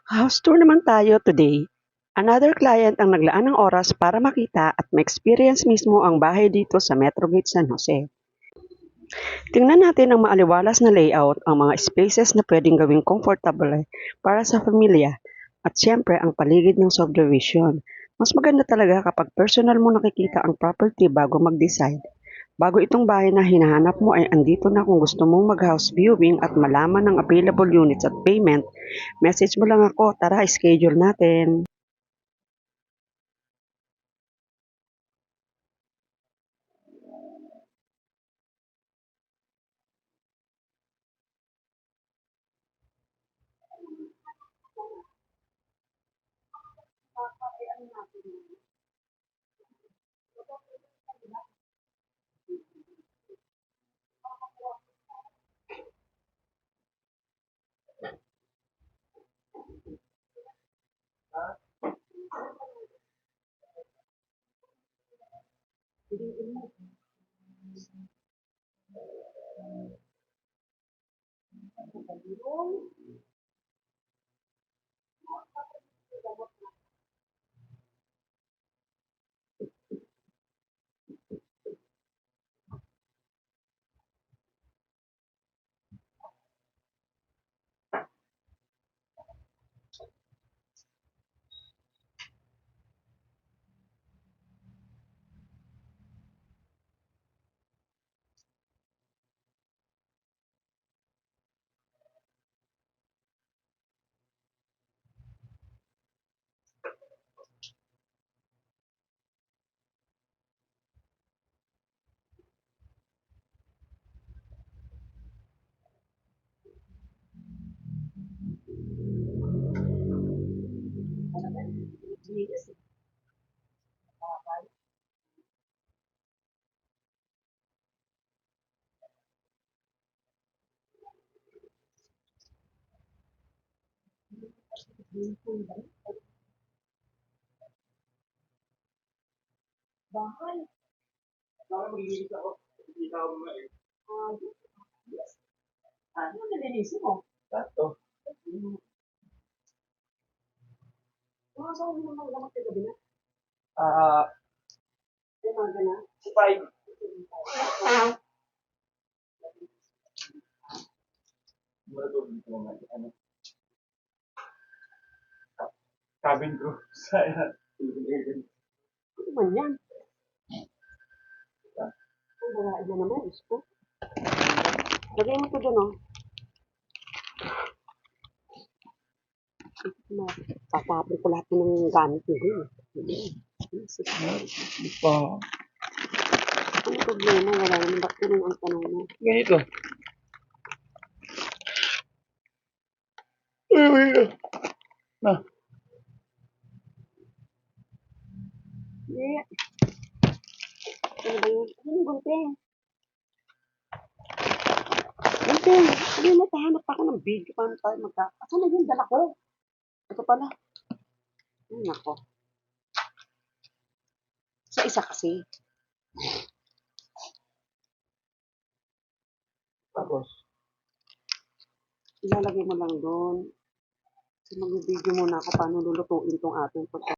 House tour naman tayo today. Another client ang naglaan ng oras para makita at ma-experience mismo ang bahay dito sa Metrogate San Jose. Tingnan natin ang maaliwalas na layout, ang mga spaces na pwedeng gawing comfortable para sa pamilya, at siyempre ang paligid ng subdivision. Mas maganda talaga kapag personal mo nakikita ang property bago mag-decide. Bago itong bahay na hinahanap mo ay andito na kung gusto mong mag-house viewing at malaman ng available units at payment, message mo lang ako, tara schedule natin. Ano nalilisin mo? Mga sa ulo ng gamot ka gabi na? Umaga na? Cabin crew sa Ano man yan? Ang balaan na naman, isko. Lagay mo ito dun, oh. Tatapon ko lahat ng gamit mo dun. pa. Ano problema? Wala naman ba't ganun ang tanong mo? Ganito. Na. Hindi. Ano ba yun? Ano yung gunting? Gunting! Ano yun? Natahanap ako ng video. Paano tayo Asan na yung dala ko? Ito pala. Ay, nako. Sa isa kasi. Tapos, Ilalagay mo lang doon. So, mag-video muna ako paano lulutuin tong ating pagkain.